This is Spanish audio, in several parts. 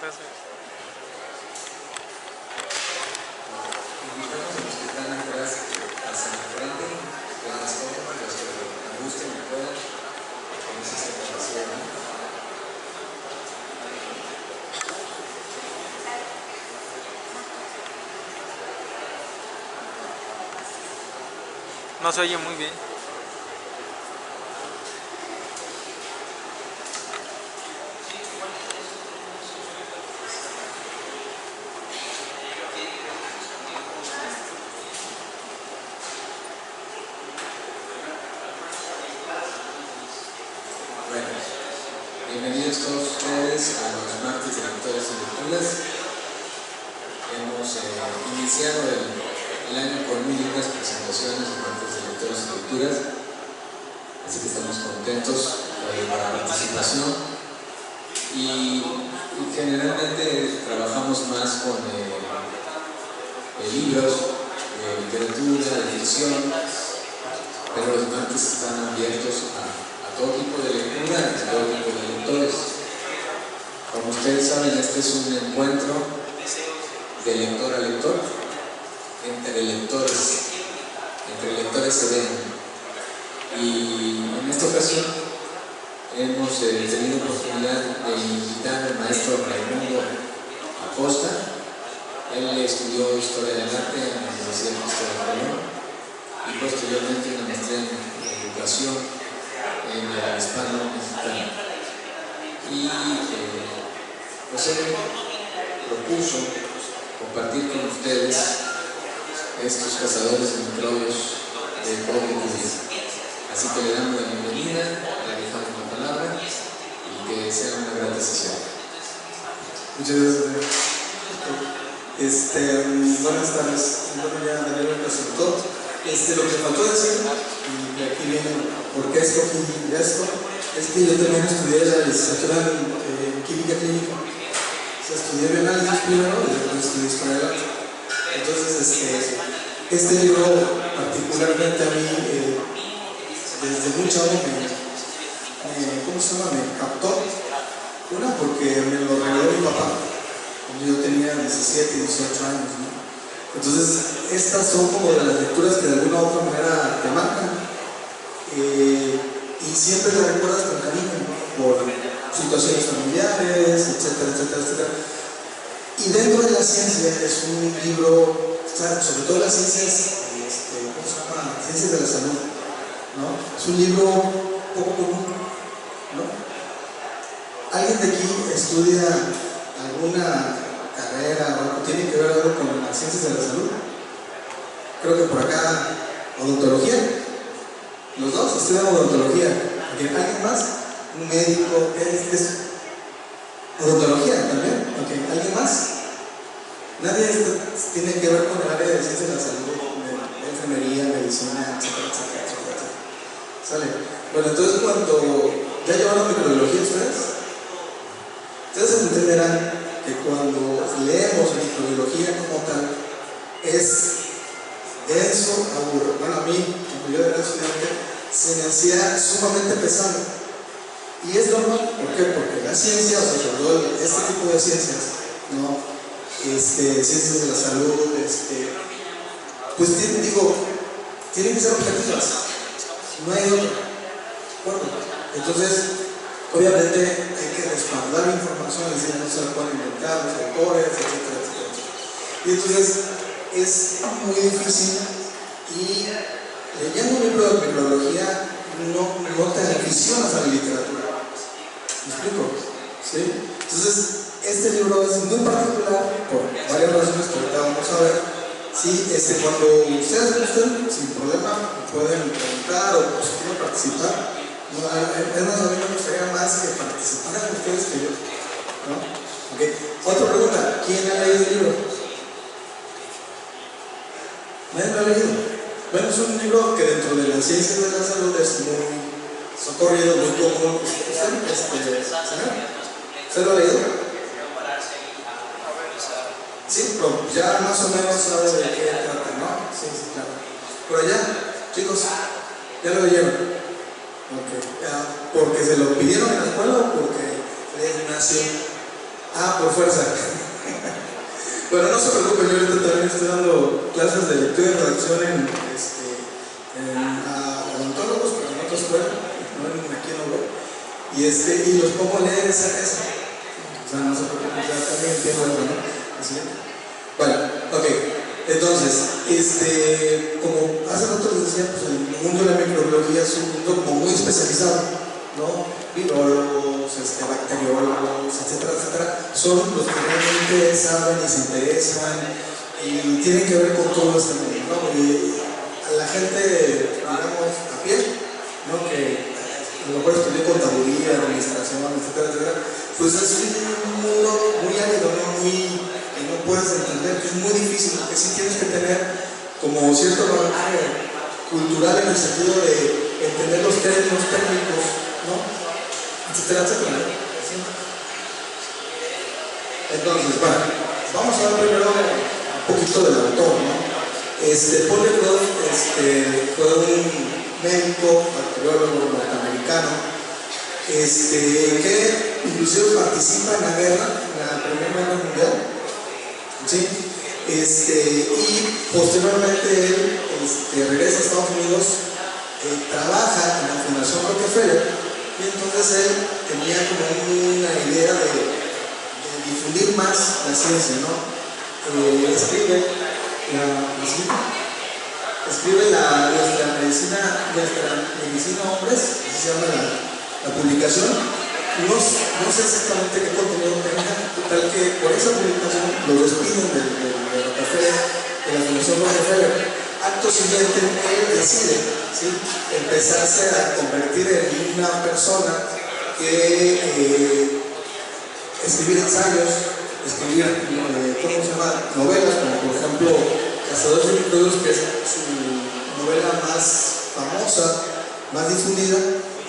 caso. Invitamos a los que están atrás hacia el frente, que les pongan, los que gusten y puedan, con esa separación, ¿no? No se oye muy bien. Bueno, bienvenidos todos ustedes a los martes de lectores y lecturas. Hemos iniciado el año con muy lindas presentaciones de martes de lectores y lecturas, así que estamos contentos por la participación y generalmente trabajamos más con libros, literatura, de ficción, pero los martes están abiertos a todo tipo de lectura y a todo tipo de lectores. Como ustedes saben, este es un encuentro de lector a lector, entre lectores se ven. Y en esta ocasión hemos tenido oportunidad de invitar al maestro Raimundo Acosta. Él estudió Historia del Arte en la Universidad de Colón y posteriormente una maestría en Educación en el Hispano Mexicano. Y pues él propuso compartir con ustedes estos cazadores de microbios de pobre Curia. Así que le damos la bienvenida, le dejamos la palabra y que sea una grata sesión. Muchas gracias. Buenas tardes. Bueno, ya Daniel me presentó. Lo que faltó decir, y aquí viene por qué escogí esto, es que yo también estudié la licenciatura en Química Clínica. O sea, estudié bioanálisis primero y después estudié Historia del Arte. Entonces, este libro particularmente a mí, desde muy chavo me captó. Una, porque me lo regaló mi papá cuando yo tenía 17 y 18 años, ¿no? Entonces, estas son como de las lecturas que de alguna u otra manera te marcan y siempre las recuerdas con cariño, ¿no? Por situaciones familiares, etcétera, etcétera, etcétera. Y dentro de la ciencia es un libro, sobre todo las ciencias, ¿cómo se llama? Ciencias de la salud, ¿no? Es un libro poco común, ¿no? ¿Alguien de aquí estudia alguna carrera o algo tiene que ver algo con las ciencias de la salud? Creo que por acá, odontología. Los dos estudian odontología. ¿Alguien más? Un médico, odontología también. ¿Alguien más? Nadie tiene que ver con el área de ciencias de la salud, de enfermería, medicina, etcétera, etcétera, etcétera. ¿Sale? Bueno, entonces cuando ya llevaron microbiología ustedes entenderán que cuando leemos microbiología como tal, es denso, aburrido. Bueno, a mí, como yo era estudiante, se me hacía sumamente pesado. Y es normal, ¿por qué? Porque la ciencia, o sea, sobre todo este tipo de ciencias, ¿no? Ciencias de la salud, pues tienen que ser objetivas, no hay otra. Bueno, entonces, obviamente hay que respaldar información, es decir, no se la pueden inventar los autores, etcétera, etcétera. Y entonces es muy difícil y leyendo un libro de microbiología no te aficionas a la literatura. ¿Me explico? ¿Sí? Entonces, este libro es muy particular por varias razones que ahorita vamos a ver. Sí, cuando ustedes gusten, sin problema, pueden preguntar o si quieren participar. No, es más, a mí me gustaría más que participaran ustedes que yo, ¿no? Okay. Otra pregunta, ¿quién ha leído el libro? ¿Nadie lo ha leído? Bueno, es un libro que dentro de las ciencias de la salud es muy socorrido, muy común. ¿Usted lo ha leído? Sí, pero ya más o menos sabe de qué trata, ¿no? Sí, claro. Por allá, chicos, ¿ya lo leyeron? Okay. ¿Porque se lo pidieron en la escuela o porque les nació? Ah, por fuerza. Bueno, no se preocupen, yo ahorita también estoy dando clases de lectura y redacción en odontólogos, pero en otra escuela, no aquí en Obrero. Y los pongo a leer esa. O sea, no se preocupen, ya también entiendo algo, ¿no? Así. Bueno, ok. Entonces, como hace rato les decía, pues el mundo de la microbiología es un mundo como muy especializado, ¿no? Virólogos, bacteriólogos, etcétera, etcétera, son los que realmente saben y se interesan y tienen que ver con todo este mundo, ¿no? Y a la gente, digamos, a pie, ¿no? Que a lo mejor estudió contaduría, administración, etcétera, etcétera, pues es un mundo muy árido, ¿no? Que no puedes entender, que es muy difícil, que sí tienes que tener como cierto bagaje cultural en el sentido de entender los términos técnicos, ¿no? Etcétera, etcétera. Entonces, bueno, vamos a ver primero un poquito del autor, ¿no? Paul Ehrlich fue un médico, bacteriólogo norteamericano, que inclusive participa en la guerra, en la Primera Guerra Mundial, ¿sí? Y posteriormente él regresa a Estados Unidos, trabaja en la Fundación Rockefeller, y entonces él tenía como una idea de difundir más la ciencia, ¿no? Escribe nuestra medicina hombres, así se llama la publicación. No sé exactamente qué contenido tenga, tal que por esa publicación lo despiden de Rockefeller, de la Fundación Rockefeller. Acto siguiente, él decide, ¿sí?, empezarse a convertir en una persona que escribir ensayos, escribir, novelas, como por ejemplo Cazadores de Microbios, que es su novela más famosa, más difundida,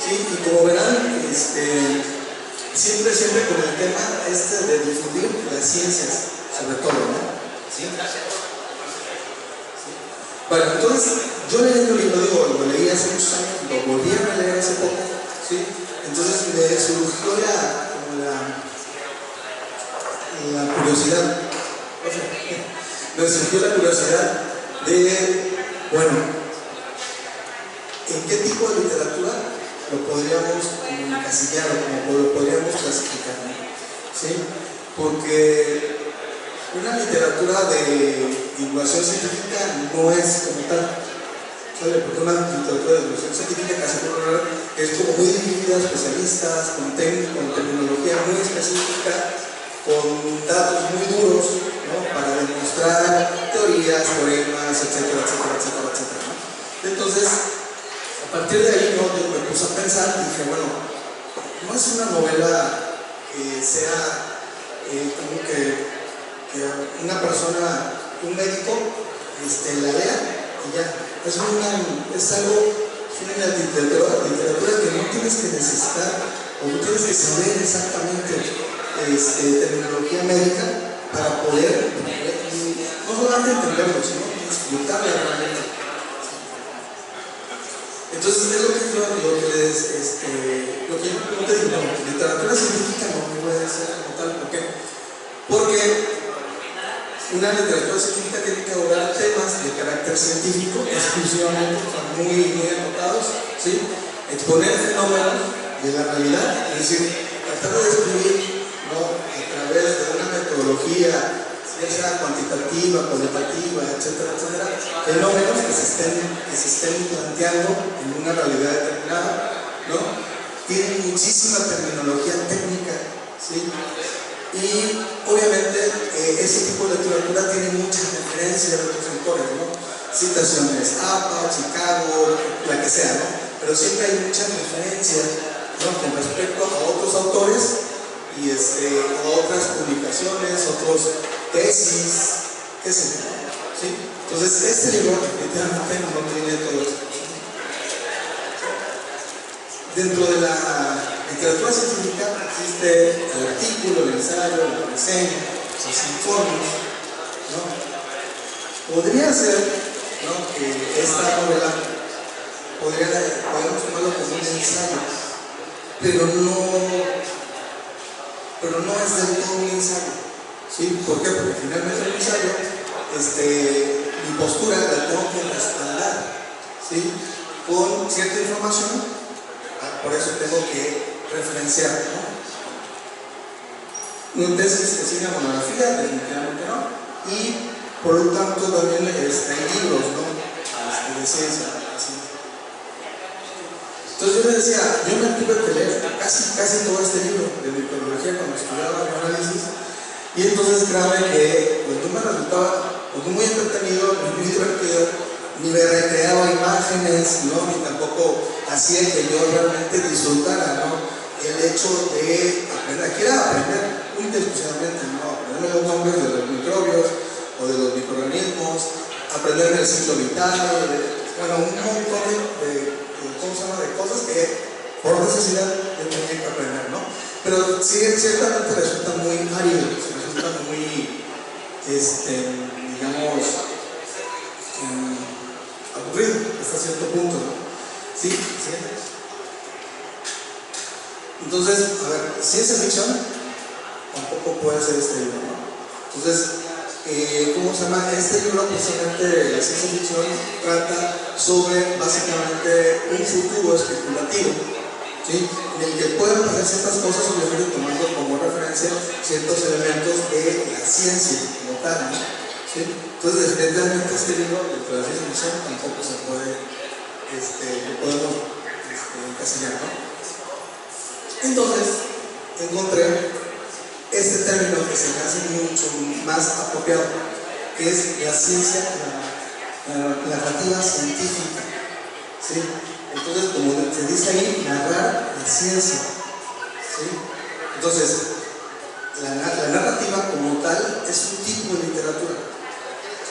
¿sí? Y como verán, siempre con el tema de difundir las ciencias, sobre todo, ¿no? ¿Sí? Bueno, entonces, yo leyendo el libro, lo leí hace muchos años, lo volví a leer hace poco, ¿sí? Entonces me surgió la curiosidad, me surgió la curiosidad de, bueno, ¿en qué tipo de literatura lo podríamos encasillar o como lo podríamos clasificar? ¿Sí? Porque una literatura de divulgación científica no es como tal, ¿sale? Porque una literatura de divulgación científica casi por lo que es como muy dividida, especialistas, con terminología muy específica, con datos muy duros, ¿no?, para demostrar teorías, teoremas, etcétera, etcétera, etcétera, etcétera, ¿no? Entonces, a partir de ahí, ¿no?, yo me puse a pensar y dije, bueno, no es una novela que sea como que una persona, un médico, la lea y ya. Es una literatura que no tienes que necesitar o no tienes que saber exactamente terminología médica para poder no solamente entenderlo, sino disfrutarla realmente. Entonces es lo que yo te digo, no, literatura científica no puede ser como tal. ¿Por qué? Porque una literatura científica tiene que abordar temas de carácter científico exclusivamente, muy anotados, ¿sí? Exponer fenómenos de la realidad, es decir, tratar de describir, ¿no?, a través de una metodología, ya sea cuantitativa, cualitativa, etcétera, etcétera, fenómenos que se estén planteando en una realidad determinada, ¿no? Tienen muchísima terminología técnica, ¿sí? Y obviamente ese tipo de literatura tiene muchas referencias de otros autores, ¿no? Citaciones APA, Chicago, la que sea, ¿no? Pero siempre hay muchas referencias, ¿no?, con respecto a otros autores y a otras publicaciones, otros tesis, qué sé yo, ¿sí? Entonces este libro literalmente no tiene todo esto. Dentro de la literatura científica existe el artículo, el ensayo, la reseña, los informes, ¿no? Podría ser, ¿no?, que esta novela podemos tomarlo como un ensayo, pero no pero no es del todo un ensayo, ¿sí? ¿Por qué? Porque finalmente el ensayo, mi postura la tengo que respaldar, ¿sí? Con cierta información, por eso tengo que referenciar, ¿no? No tesis que siga monografía, definitivamente no, y por lo tanto también hay libros, ¿no? De ciencia, así. Entonces yo les decía, yo me tuve que leer casi todo este libro de microbiología cuando estudiaba el análisis, y entonces créanme que pues no me resultaba muy entretenido, muy divertido, ni me recreaba imágenes, ¿no? Ni tampoco hacía que yo realmente disfrutara, ¿no? El hecho de aprender, aquí era aprender única y exclusivamente, ¿no? Aprenderme los nombres de los microbios o de los microorganismos, aprenderme el ciclo vital, bueno, un montón de cosas que por necesidad yo tenía que aprender, ¿no? Pero sí, ciertamente resulta muy árido, resulta muy, digamos, aburrido hasta cierto punto, ¿no? ¿Sí? ¿Siguiente? Entonces, a ver, ciencia ficción tampoco puede ser este libro, ¿no? Entonces, ¿cómo se llama? Este libro, precisamente, la ciencia ficción, trata sobre, básicamente, un futuro especulativo, ¿sí? En el que pueden pasar ciertas cosas, obviamente tomando como referencia ciertos elementos de la ciencia como tal, ¿no? ¿Sí? Entonces, definitivamente este libro, dentro de la ciencia ficción, tampoco se puede, lo podemos encasillar, ¿no? Entonces, encontré este término que se me hace mucho más apropiado, que es la ciencia, la narrativa científica, ¿sí? Entonces, como se dice ahí, narrar la ciencia, ¿sí? Entonces, la narrativa como tal es un tipo de literatura,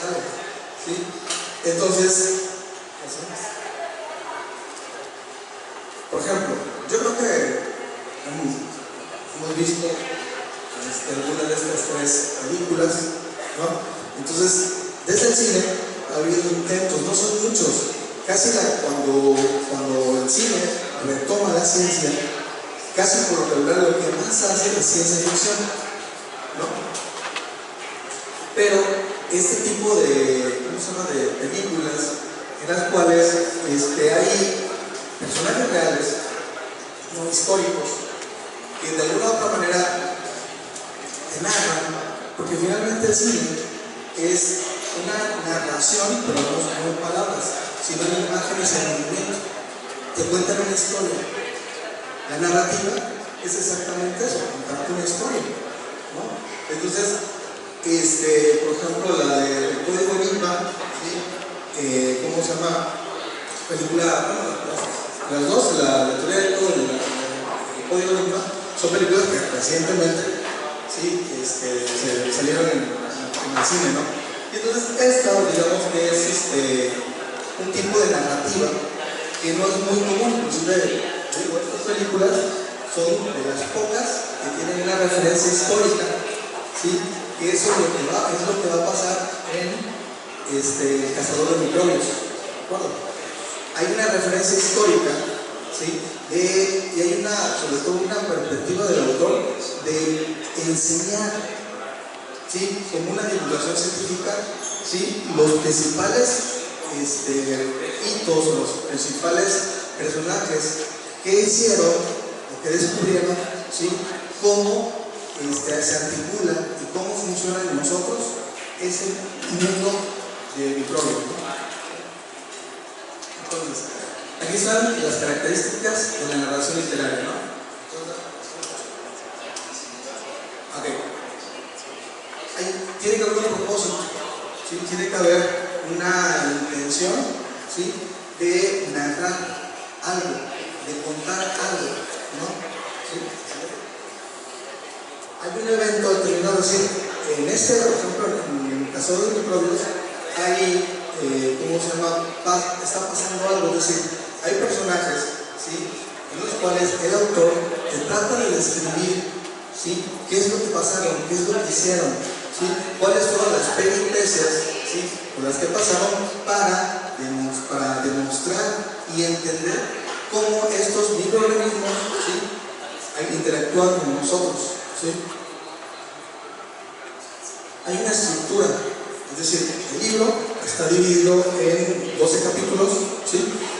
¿sabes? ¿Sí? Entonces, por ejemplo, yo creo que hemos visto algunas de estas tres películas, ¿no? Entonces, desde el cine ha habido intentos, no son muchos, casi cuando el cine retoma la ciencia, casi por lo regular lo que más hace es ciencia ficción, ¿no? Pero este tipo de, ¿cómo se llama?, de películas en las cuales hay personajes reales, no históricos, que de alguna u otra manera te narran, porque finalmente el cine es una narración, pero no son palabras, sino en imágenes en movimiento. Te cuentan una historia. La narrativa es exactamente eso, contarte una historia, ¿no? Entonces, por ejemplo, la de Código Enigma, ¿sí? ¿Cómo se llama? Película, las dos, la teoría del todo y el Código Enigma, son películas que recientemente, ¿sí? Salieron en el cine, ¿no? Y entonces esta, digamos que es un tipo de narrativa que no es muy común, inclusive estas películas son de las pocas que tienen una referencia histórica, ¿sí? Y eso es lo que va a pasar en Cazador de Microbios, ¿de acuerdo? Hay una referencia histórica, ¿sí? Y hay sobre todo una perspectiva del autor de enseñar, ¿sí? Como una divulgación científica, ¿sí? Los principales hitos, los principales personajes que hicieron o que descubrieron, ¿sí? Cómo se articula y cómo funciona en nosotros ese mundo de microbios, ¿no? Entonces, aquí están las características de la narración literaria, ¿no? Ok. Tiene que haber un propósito, ¿sí? Tiene que haber una intención, ¿sí? De narrar algo, de contar algo, ¿no? ¿Sí? Hay un evento determinado, es decir, por ejemplo, en el caso de los microbios, hay, ¿cómo se llama? Está pasando algo, es decir, hay personajes, ¿sí? En los cuales el autor te trata de describir, ¿sí? ¿Qué es lo que pasaron? ¿Qué es lo que hicieron? ¿Sí? ¿Cuáles fueron las peripecias, ¿sí? por las que pasaron para demostrar y entender cómo estos microorganismos, ¿sí? interactúan con nosotros, ¿sí? Hay una estructura, es decir, el libro está dividido en 12 capítulos, ¿sí?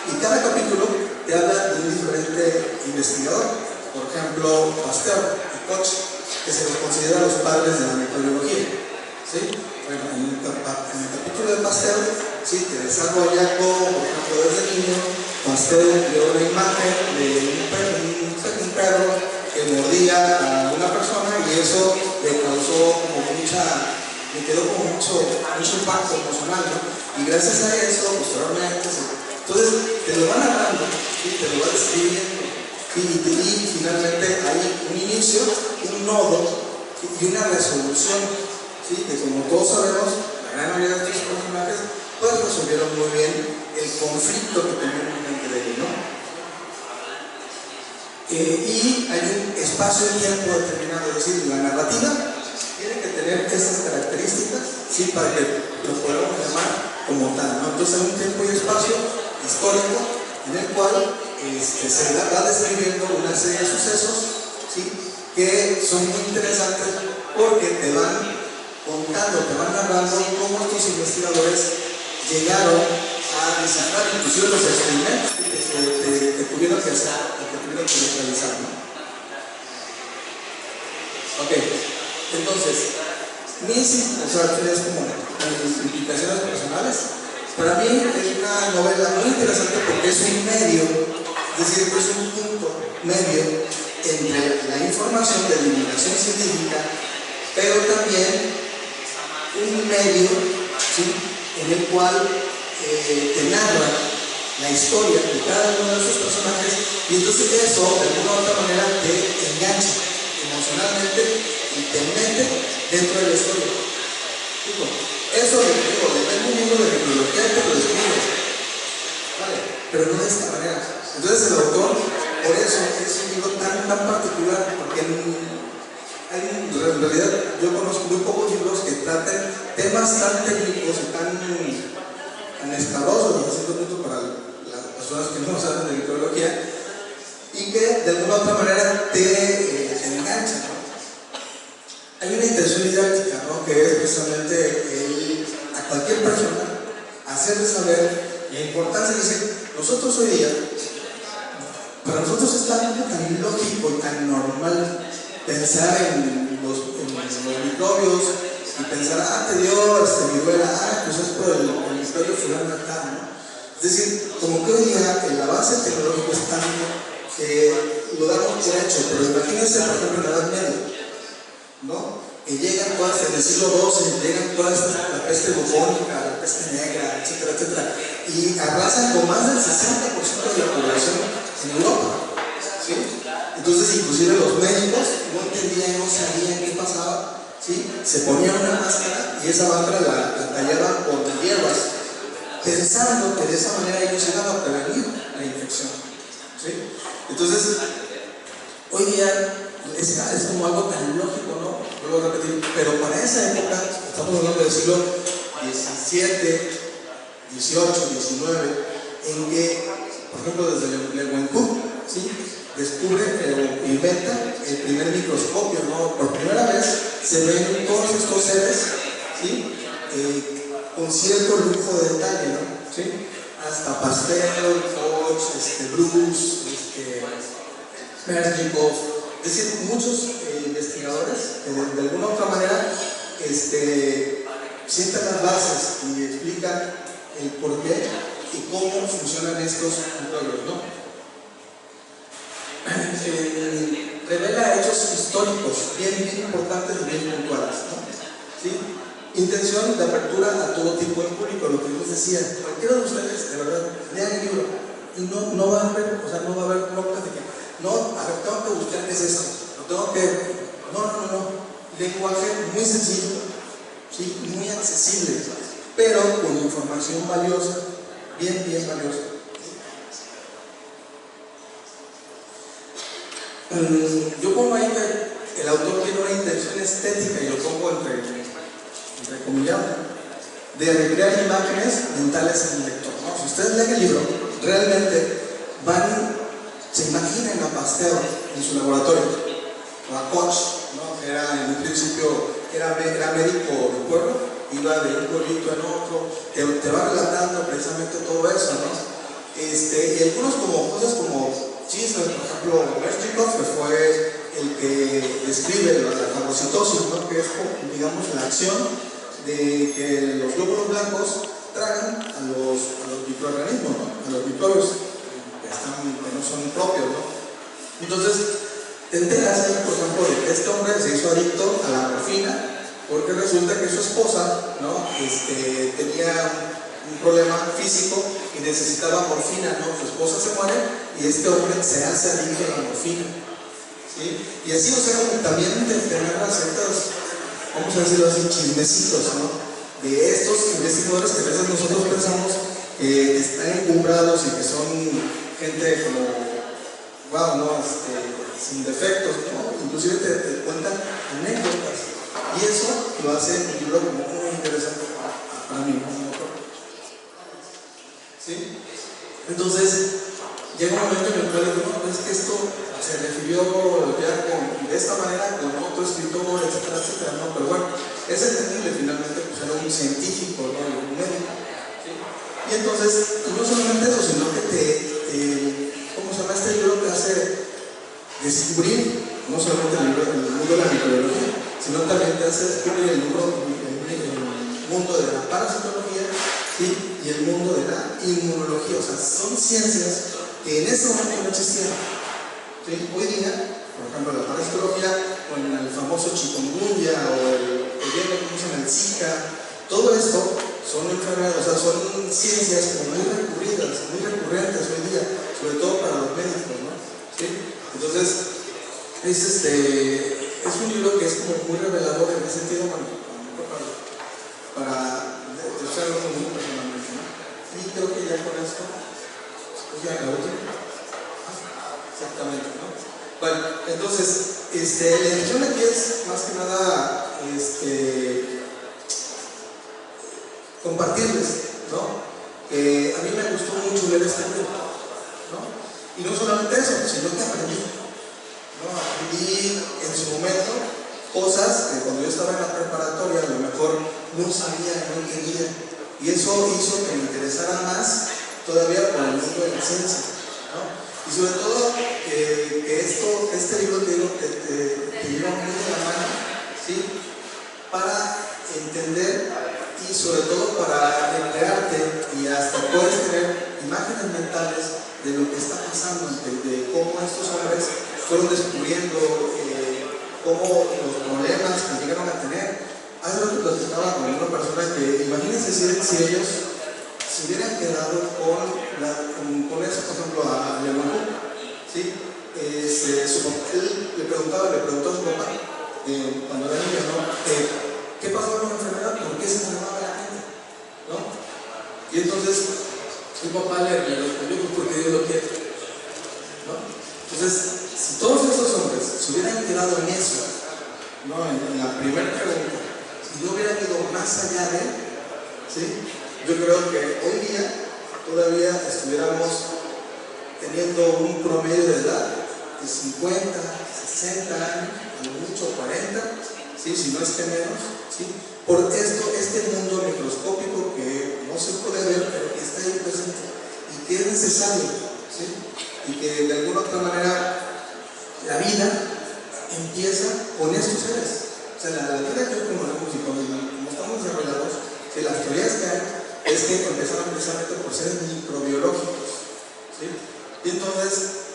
Y cada capítulo te habla de un diferente investigador. Por ejemplo, Pasteur y Koch, que se los considera los padres de la microbiología, ¿sí? Bueno, en el capítulo de Pasteur, ¿sí? Te desarrolla cómo, por ejemplo, desde niño, Pasteur vio una imagen de un perro que mordía a una persona y eso le causó como le quedó como mucho impacto emocional, ¿no? Y gracias a eso, posteriormente, entonces te lo van narrando, ¿sí? Te lo van describiendo, y finalmente hay un inicio, un nodo y una resolución, ¿sí? Que como todos sabemos, la gran mayoría de estos personajes pues resolvieron muy bien el conflicto que tenían entre ellos, ¿no? Y hay un espacio de tiempo determinado, es decir, la narrativa tiene que tener esas características, ¿sí? Para que lo podamos llamar como tal, ¿no? Entonces hay un tiempo y espacio histórico en el cual se va describiendo una serie de sucesos, ¿sí? Que son muy interesantes porque te van contando, te van narrando cómo estos investigadores llegaron a descifrar inclusive los experimentos que tuvieron que hacer, que tuvieron que realizar, ¿no? Ok, entonces, o sea, es como mis implicaciones personales. Para mí es una novela muy interesante porque es un medio, es decir, es un punto medio entre la información de divulgación científica, pero también un medio, ¿sí? En el cual te narra la historia de cada uno de esos personajes y entonces eso de alguna u otra manera te engancha emocionalmente y te mete dentro de la historia. Digo, eso depende un libro de microbiología y te lo describe, ¿vale? Pero no de esta manera. Entonces el autor, por eso es un libro tan particular, porque en realidad yo conozco muy pocos libros que traten temas tan técnicos y tan escabrosos, hasta cierto punto, para las personas que no saben de microbiología, y que de alguna u otra manera te enganchan, ¿no? Hay una intención didáctica, ¿no? Que es precisamente a cualquier persona hacerle saber la importancia de decir, nosotros hoy día, para nosotros es tan lógico y tan normal pensar en los microbios y pensar, te dio viruela, pues es por el microbio fulano acá, ¿no? Es decir, como que hoy día el avance tecnológico es tanto que lo damos por hecho, pero imagínense, por ejemplo, en la Edad Media, ¿no? Que llegan todas, en el siglo XII, llegan todas la peste bubónica, la peste negra, etcétera, etcétera, y arrasan con más del 60% de la población en Europa, ¿sí? Entonces, inclusive los médicos no entendían, no sabían qué pasaba, ¿sí? Se ponían una máscara y esa máscara la tallaban con hierbas, pensando que de esa manera ellos iban a prevenir la infección, ¿sí? Entonces, hoy día es como algo tan lógico, ¿no? Vuelvo a repetir, pero para esa época, estamos hablando del siglo XVII, XVIII, XIX, en que, por ejemplo, desde Leeuwenhoek, ¿sí? Descubre o inventa el primer microscopio, ¿no? Por primera vez se ven todos estos seres, ¿sí? Con cierto lujo de detalle, ¿no? ¿Sí? Hasta Pasteur, Koch, Bruce, Merjikov, es decir, muchos investigadores que de alguna u otra manera sientan las bases y explican el por qué y cómo funcionan estos microbios, ¿no? Revela hechos históricos bien importantes y bien puntuales, ¿no? ¿Sí? Intención de apertura a todo tipo de público, lo que yo les decía, cualquiera de ustedes, de verdad, lean el libro y no va a haber, no va a haber broncas de que, a ver, tengo que buscar qué es esto, no, lenguaje muy sencillo, ¿sí? Muy accesible, pero con información valiosa, bien valiosa. Yo pongo ahí que el autor tiene una intención estética, y lo pongo entre comillas, de recrear imágenes mentales en el lector, ¿no? Si ustedes leen el libro, realmente se imaginan a Pasteur en su laboratorio, o a Koch, ¿no? Era en un principio, era médico de pueblo, iba de un pueblito en otro, te va relatando precisamente todo eso, ¿no? Y algunos cosas como chismes, por ejemplo, Merchikov, que fue el que describe la fagocitosis, ¿no? Que es, digamos, la acción de que los glóbulos blancos tragan a los microorganismos, ¿no? A los microbios que no son propios, ¿no? Entonces, te enteras ahí, por ejemplo, de que este hombre se hizo adicto a la morfina porque resulta que su esposa, ¿no? Tenía un problema físico y necesitaba morfina, ¿no? Su esposa se muere y este hombre se hace adicto a la morfina, ¿sí? Y así, o sea, también tener ciertas, vamos a decirlo así, chismecitos, ¿no? De estos investigadores que a veces nosotros pensamos que están encumbrados y que son gente como, wow, ¿no? Sin defectos, ¿no? Inclusive te cuentan anécdotas. Y eso lo hace un libro como muy interesante para mí, ¿no? ¿Sí? Entonces, llega un momento en el cual digo, no, es que esto se refirió ya de esta manera con otro escritor, etcétera, etcétera, ¿no? Pero bueno, es entendible, finalmente, pues era un científico, ¿no? Un médico, ¿sí? Y entonces, no solamente eso, sino que ¿cómo se llama? Este libro te hace descubrir, no solamente el mundo de la microbiología, sino también te hace descubrir el mundo de la parasitología, ¿sí? Y el mundo de la inmunología. O sea, son ciencias que en ese momento no existían, ¿sí? Hoy día, por ejemplo, la parasitología, con el famoso chikungunya o el bien que conocen el Zika, todo esto son enfermedades, o sea, son ciencias como muy recurridas, muy recurrentes hoy día, sobre todo para los médicos, ¿no? ¿Sí? Entonces, es un libro que es como muy revelador en ese sentido, bueno, para usarlo como personalmente, ¿no? Y creo que ya con esto, pues ya la última. Exactamente, ¿no? Bueno, entonces, la intención aquí es más que nada, compartirles, ¿no? A mí me gustó mucho leer este libro, ¿no? Y no solamente eso, sino que aprendí, ¿no? Aprendí en su momento cosas que cuando yo estaba en la preparatoria a lo mejor no sabía, no entendía, y eso hizo que me interesara más todavía por el mundo de la ciencia, ¿no? Y sobre todo que este libro te lleva muy de la mano, ¿sí? Para entender y sobre todo para recrearte, y hasta puedes tener imágenes mentales de lo que está pasando, de cómo estos hombres fueron descubriendo cómo los problemas que llegaron a tener. Hace rato platicaba con una persona que, imagínense si ellos se hubieran quedado con eso, por ejemplo, a Leonardo, ¿sí? Él le preguntó a su papá, cuando era niño, ¿no? ¿Qué pasó con la enfermedad? ¿Por qué se enfermaba la gente? ¿No? Y entonces su papá le respondió, pues porque Dios lo quiere, ¿no? Entonces, si todos esos hombres se hubieran quedado en eso, ¿no? En la primera pregunta, y no hubieran ido más allá de él, ¿sí? Yo creo que hoy día todavía estuviéramos teniendo un promedio de edad de 50, 60 años, a lo mucho 40, ¿sí? Si no es que menos, ¿sí? Por este mundo microscópico que no se puede ver, pero que está ahí presente y que es necesario, ¿sí? Y que de alguna otra manera la vida empieza con estos seres. O sea, la vida que hoy conocemos y como estamos desarrollados, que las teorías que hay es que empezaron precisamente por seres microbiológicos, ¿sí? Y entonces,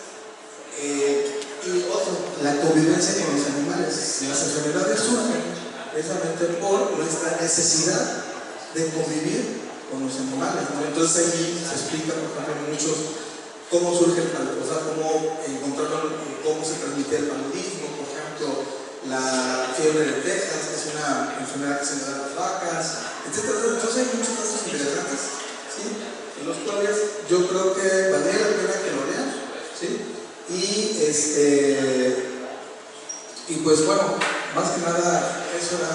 la convivencia con los animales. Las enfermedades surgen precisamente por nuestra necesidad de convivir con los animales, ¿no? Entonces ahí se explica, por ejemplo, muchos cómo surge el paludismo, o sea, cómo se transmite el paludismo, por ejemplo, la fiebre de Texas, que es una enfermedad que se le da a las vacas, etc. Entonces hay muchos casos interesantes, ¿sí? En los cuales yo creo que valdría la pena que lo lean, ¿sí? Y pues bueno, más que nada eso era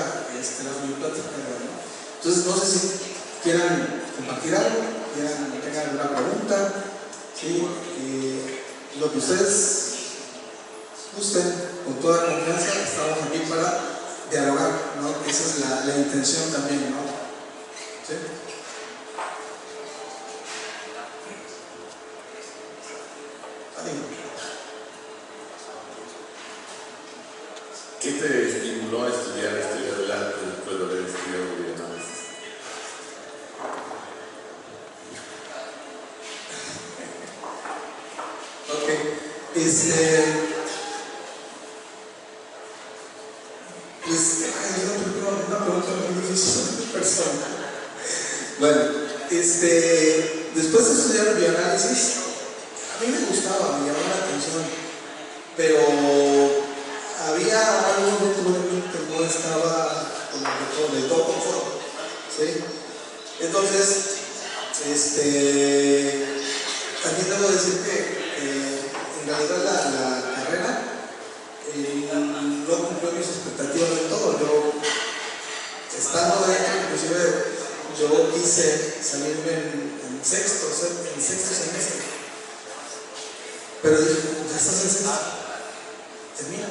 mi plática, ¿no? Entonces no sé si quieran compartir algo, tengan alguna pregunta, ¿sí? Lo que ustedes gusten. con toda confianza, estamos aquí para dialogar, ¿no? Esa es la intención también, ¿no? ¿Sí? ¿Qué te estimuló a estudiar historia del arte después de haber estudiado videoanálisis? Ok, pues, una pregunta muy difícil personal. Bueno, después de estudiar bioanálisis, a mí me gustaba, me llamaba la atención, pero había algo dentro de mí que no estaba como del todo conforme, ¿sí? Entonces, también debo decir que en realidad la carrera no cumplió mis expectativas del todo. Yo, estando dentro, inclusive yo quise salirme en sexto semestre, pero dije, ya estás en sexto, termina,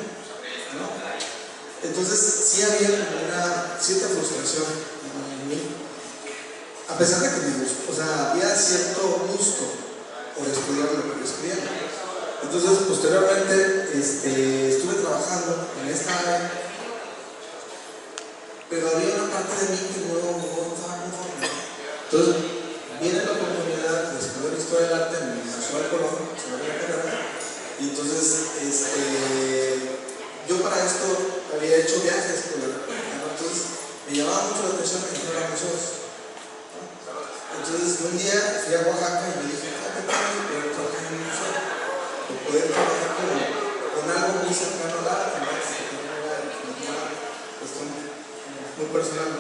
¿no? Entonces sí había una cierta frustración en mí, a pesar de que me gustó, o sea, había cierto gusto por estudiar lo que yo estudiaba. Entonces, posteriormente, estuve trabajando en esta área, pero había una parte de mí que no estaba conforme. Entonces, viene la oportunidad de estudiar historia del arte en la ciudad de Colombia, y entonces, yo para esto había hecho viajes por la República, ¿no? Entonces, me llamaba mucho la atención entrar a museos. Entonces, un día fui a Oaxaca y me dije, ¿qué tal poder trabajar en un museo? O poder trabajar con algo muy cercano al arte, ¿no? Una cuestión muy personal.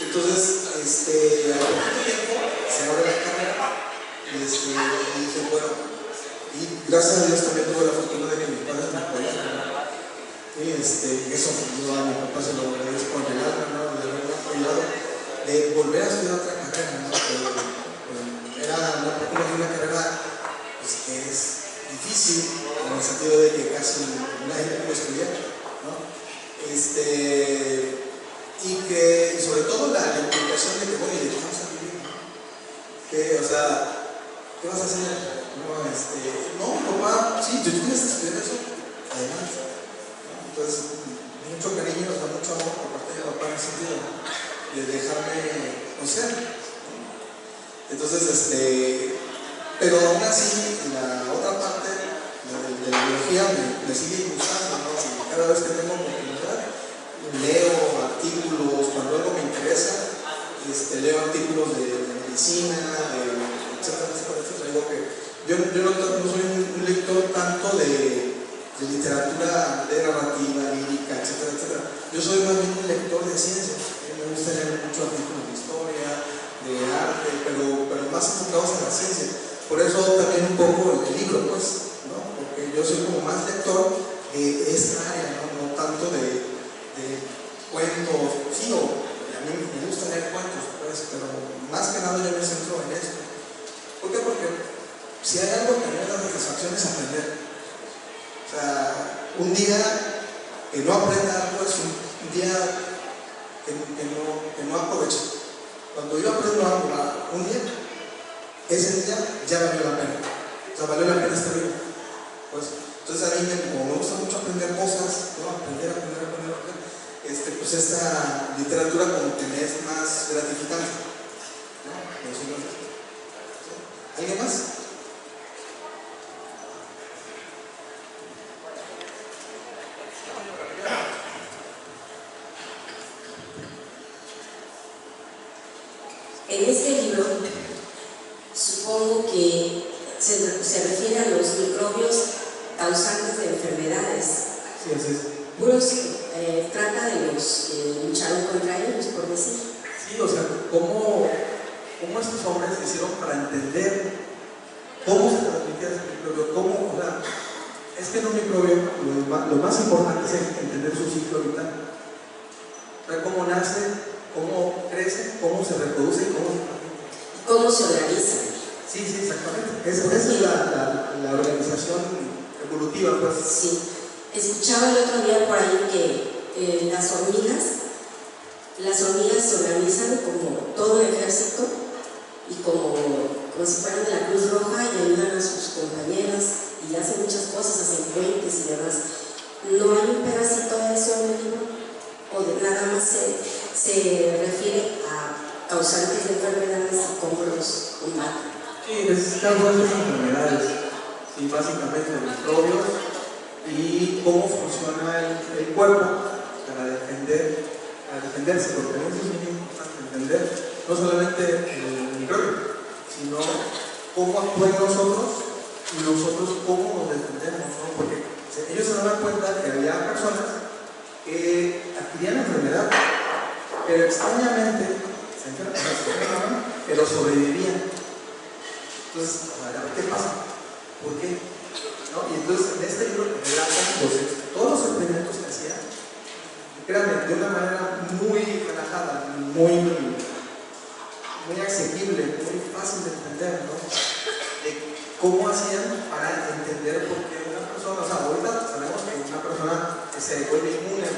Entonces, al poquito tiempo se abre la carrera y dije, bueno, y gracias a Dios también tuve la fortuna de que mis padres me apoyaron, ¿no? Y eso yo a mi papá se lo agradezco con el alma, ¿no? De haberme apoyado, de volver a estudiar otra carrera, ¿no? Era una carrera pues, que es difícil, en el sentido de que casi nadie puede estudiar, ¿no? Y sobre todo la implicación de que, bueno, ¿y de qué vamos a vivir? O sea, ¿qué vas a hacer? No, papá, sí, ¿tú quieres estudiar eso? Adelante, ¿no? Entonces, mucho cariño, o sea, mucho amor por parte de papá en ese sentido, de dejarme conocer, ¿no? Entonces, pero aún así, la otra parte de la biología me sigue gustando, ¿no? Y cada vez que tengo oportunidad, leo artículos, cuando algo me interesa, leo artículos de medicina, etcétera, etcétera. Digo que yo no soy un lector tanto de literatura de narrativa, lírica, etcétera, etcétera. Yo soy más bien un lector de ciencias. Me gusta leer muchos artículos de historia, de arte, pero más enfocados en la ciencia. Por eso también un poco el libro, pues, ¿no? Porque yo soy como más lector de esta área, no tanto de cuentos. Sí, a mí me gusta leer cuentos, pues, pero más que nada yo me centro en esto. ¿Por qué? Porque si hay algo que me da satisfacción es aprender. O sea, un día que no aprenda algo es un día que no aproveche. Cuando yo aprendo algo un día, ese día ya valió la pena. O sea, valió la pena estar vivo. Pues, entonces a mí como me gusta mucho aprender cosas, ¿no? Aprender. Pues esta literatura como que me es más gratificante, ¿no? ¿Alguien más? En este libro, supongo que se refiere a los microbios causantes de enfermedades. Sí, así es. Puros, trata de los lucharon contra ellos, por decir. Sí, o sea, ¿cómo estos hombres hicieron para entender cómo se transmitía ese microbio? ¿Cómo? O sea, es que en un microbio lo más importante es entender su ciclo vital. O sea, cómo nace, cómo crece, cómo se reproduce y cómo se transmite. ¿Cómo se organiza? Sí, exactamente. Esa es la organización evolutiva, pues. Sí. Escuchaba el otro día por ahí que las hormigas se organizan como todo el ejército y como si fueran de la Cruz Roja y ayudan a sus compañeras y hacen muchas cosas, hacen puentes y demás. ¿No hay un pedacito de eso en el libro? ¿O nada más se refiere a causantes de enfermedades y cómo los combaten? Sí, es cada una de esas enfermedades, sí, básicamente microbios y cómo funciona el cuerpo para defenderse, porque eso es muy importante entender, no solamente el microbio, sino cómo actúan nosotros y nosotros cómo nos defendemos, ¿no? Porque ellos se daban cuenta que había personas que adquirían la enfermedad, pero extrañamente se enfermaban, pero sobrevivían. Entonces, a ver, ¿qué pasa? ¿Por qué? ¿No? Y entonces en este libro relatan todos los experimentos que hacían, créanme, de una manera muy relajada, muy asequible, muy fácil de entender, ¿no? De cómo hacían para entender por qué una persona, o sea, ahorita sabemos que una persona que se vuelve inmune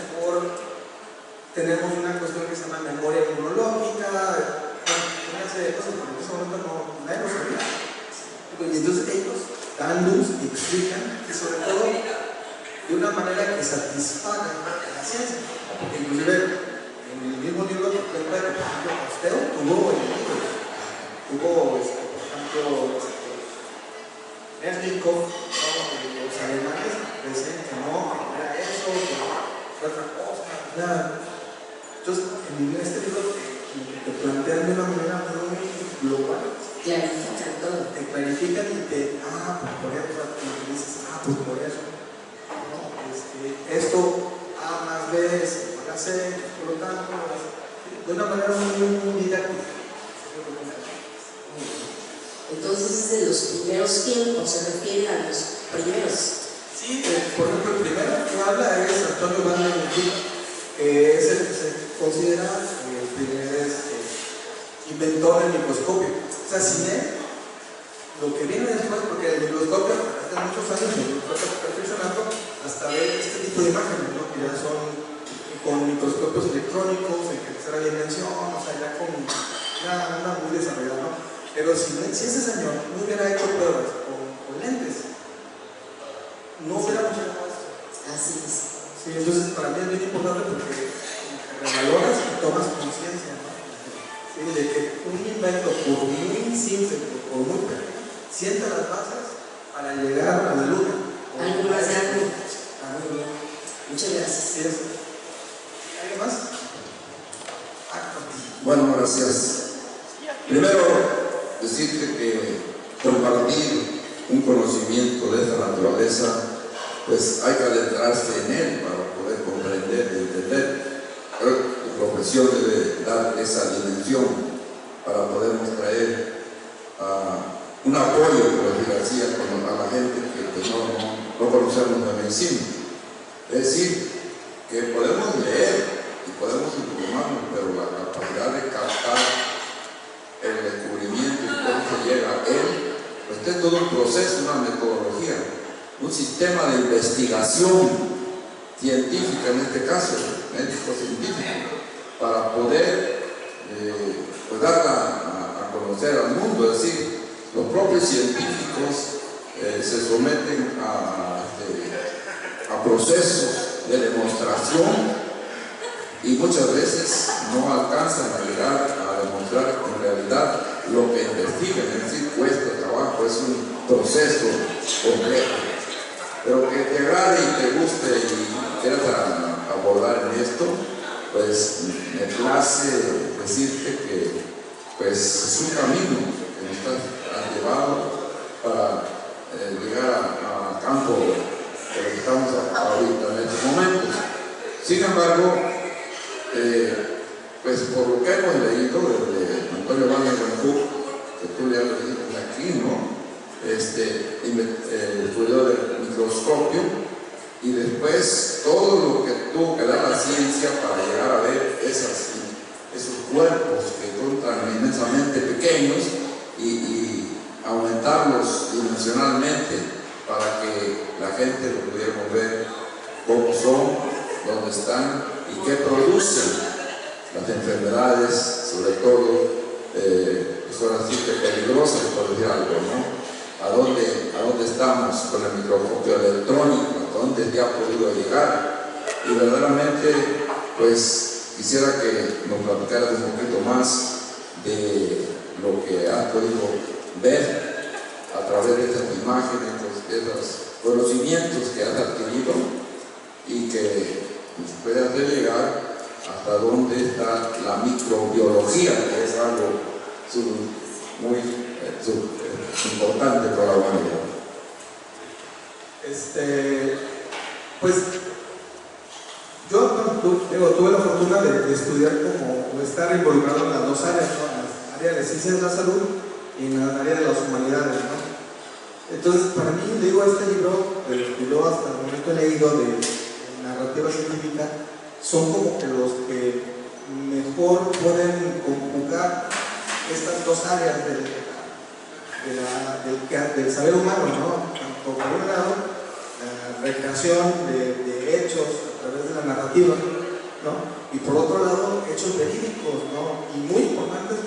tenemos una cuestión que se llama memoria inmunológica, una serie de cosas, pero en ese momento nadie lo sabía. Y entonces ellos dan luz y explican que sobre todo de una manera que satisfaga a la ciencia. Porque inclusive en el mismo libro te cuenta que, por ejemplo, Pasteur tuvo enemigos. Tuvo, por ejemplo, Merlikov, ¿no? Los alemanes decían que no era eso, que fue otra cosa, nada. Entonces, en este libro te plantean de una manera muy global. Clarifican todo. Te clarifican y pues por eso, y dices, pues por eso. ¿No? Esto A más B es igual a C, por lo tanto, de una manera muy didáctica. Entonces es de los primeros tiempos, se refiere a los primeros. Sí, por ejemplo, el primero que habla es Antonio Van Leeuwenhoek, que es el que se considera el primer inventor del microscopio. O sea, sin él, lo que viene después, porque el microscopio, hace muchos años, el microscopio está perfeccionando hasta ver este tipo de imágenes, ¿no? Que ya son con microscopios electrónicos, en tercera dimensión, o sea, ya con una muy desarrollada, ¿no? Pero si ese señor no hubiera hecho pruebas con lentes, no hubiéramos llegado a esto. Así es. Sí, entonces para mí es bien importante porque revaloras y tomas conciencia, ¿no? Sí, de que un invento, por muy simple, por muy pequeño, sienta las bases para llegar a la luna. Algo más grande. Muy bien. Muchas gracias. Sí, ¿alguien más? Bueno, gracias. Primero, decirte que compartir un conocimiento de esta naturaleza, pues hay que adentrarse en él para poder comprender y entender. Tu profesión debe dar esa dimensión para podernos traer un apoyo, por decir así, a la gente que no conocemos la medicina. Es decir, que podemos leer y podemos informarnos, pero la capacidad de captar el descubrimiento y cómo se llega a él, pues este es todo un proceso, una metodología, un sistema de investigación científica, en este caso, médico-científico, para poder pues darla a conocer al mundo. Es decir, los propios científicos se someten a procesos de demostración y muchas veces no alcanzan a llegar a demostrar en realidad lo que investigan. Es decir, cuesta trabajo, es un proceso complejo, pero que te agrade y te guste y quieras abordar en esto, pues me place decirte que pues es un camino que nos has llevado para llegar al campo que estamos ahorita en estos momentos. Sin embargo, pues por lo que hemos leído de Antonio Van Leeuwenhoek, que tú ya lo dijiste aquí, ¿no? Estudió del microscopio y después todo lo que tuvo que dar la ciencia para llegar a ver esos cuerpos que son tan inmensamente pequeños y aumentarlos dimensionalmente para que la gente lo pudiéramos ver cómo son, dónde están y qué producen las enfermedades, sobre todo, son así que peligrosas, por decir algo, ¿no? ¿A dónde estamos con el microscopio electrónico? ¿A dónde ya ha podido llegar? Y verdaderamente, pues, quisiera que nos platicaras un poquito más de lo que has podido ver a través de estas imágenes, de estos conocimientos que has adquirido y que nos puede hacer llegar hasta dónde está la microbiología, que es algo muy importante para la humanidad. Pues yo tuve la fortuna de estudiar o estar involucrado en las dos áreas, ¿no? En el área de ciencias de la salud y en el área de las humanidades, ¿no? Entonces, para mí, digo, este libro, yo hasta el momento he leído de narrativa científica, son como que los que mejor pueden conjugar estas dos áreas del saber humano, ¿no? Tanto por un lado, la recreación de hechos a través de la narrativa, ¿no? Y por otro lado, hechos verídicos, ¿no? Y muy importantes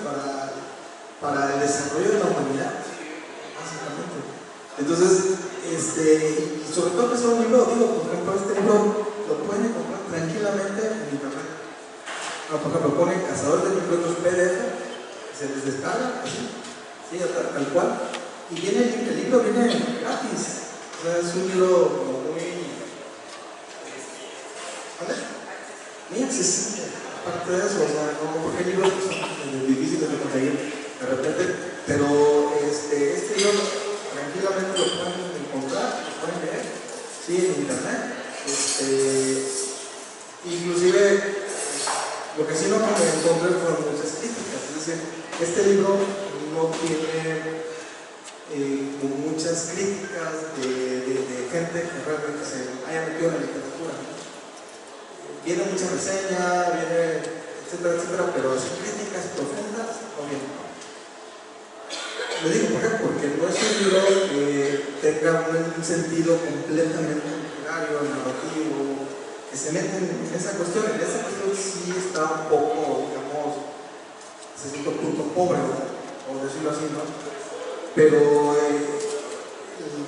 para el desarrollo de la humanidad, básicamente. Entonces, y sobre todo que es un libro, digo, por ejemplo, este libro lo pueden encontrar tranquilamente en internet. No, por ejemplo, ponen Cazadores de Microbios PDF, se les descarga, así, sí, tal cual, y el libro viene gratis. O sea, es un libro muy accesible. Aparte de eso, o sea, no, porque hay libros que son difíciles de conseguir de repente, pero este libro tranquilamente lo pueden encontrar, lo pueden leer, sí, en internet. Inclusive, lo que sí no me encontré fueron muchas críticas. Es decir, este libro no tiene muchas críticas de gente que realmente se haya metido en la literatura. Viene mucha reseña, viene etcétera, etcétera, pero así críticas profundas no vienen. Lo digo, ¿por qué? Porque no es un libro que tenga un sentido completamente literario, narrativo, que se mete en esa cuestión. En esa cuestión sí está un poco, digamos, hasta cierto punto pobre, ¿no? O decirlo así, ¿no? Pero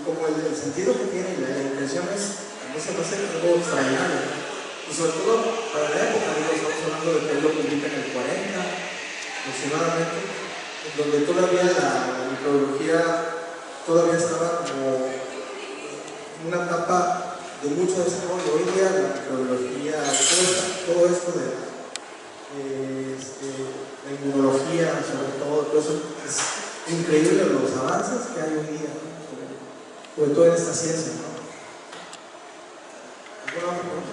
como el sentido que tiene y la intención es, a mí se me hace algo extraordinario, ¿no? Y sobre todo para la época, estamos hablando de que él lo publica en el 40 aproximadamente, donde todavía la microbiología todavía estaba como en una etapa de mucho desarrollo. Hoy día la microbiología, todo esto de la inmunología, sobre todo eso, es increíble los avances que hay hoy día, ¿no? sobre todo en esta ciencia, ¿no? ¿Alguna otra pregunta?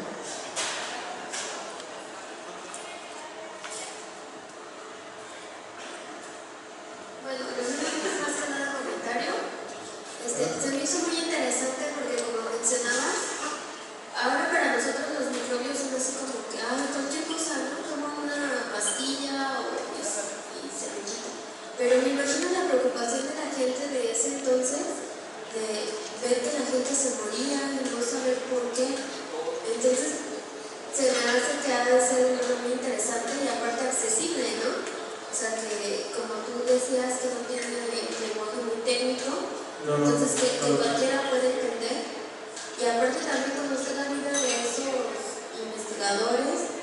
Bueno, más que nada comentario. Se me hizo muy interesante porque, como mencionabas, ahora para nosotros los microbios son así como que, cualquier cosa, ¿no? Toma una pastilla y se le quita. Pero me imagino la preocupación de la gente de ese entonces, de ver que la gente se moría y no saber por qué. Entonces, se me hace que ha de ser un libro muy interesante y aparte accesible, ¿no? O sea, que como tú decías que no tiene lenguaje muy técnico, entonces que cualquiera puede entender. Y aparte también conocer la vida de esos investigadores,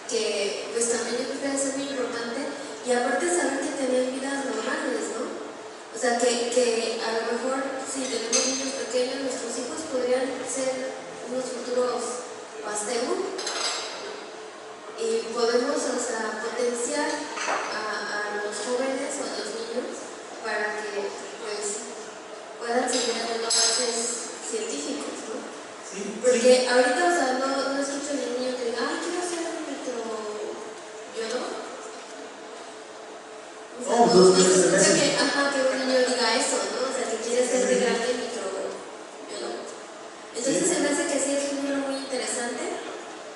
que pues también yo creo que debe ser muy importante. Y aparte saber que tenían vidas normales, ¿no? O sea, que a lo mejor si tenemos niños pequeños, nuestros hijos podrían ser unos futuros Pasteur. Y podemos, o sea, potenciar a los jóvenes o a los niños para que pues puedan seguir dando avances científicos, ¿no? Sí, porque ahorita, o sea, no escucho a un niño que diga, quiero ser un microbiólogo. O sea, no se escucha que un niño diga eso, ¿no? O sea, que quiere ser de grande microbiólogo. Entonces se me hace que sí es un libro muy interesante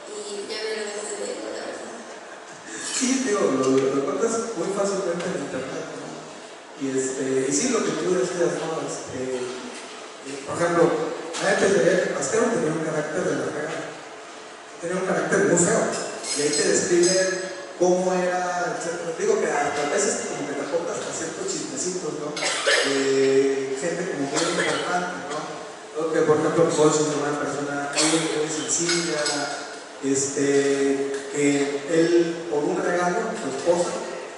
y ya me lo voy a leer, la verdad. Sí, digo, lo encuentras muy fácilmente en internet, ¿no? Y sí, lo que tú decías, ¿no? Por ejemplo, Nadie pensaría que Pasteur tenía un carácter de la fregada. Tenía un carácter muy feo. Y ahí te describe cómo era, etc. Digo que hasta a veces como que te aportas hasta ciertos chismecitos, ¿no? Gente como muy importante, ¿no? Creo que por ejemplo Bosch es una persona muy sencilla, que él por un regalo, su esposa,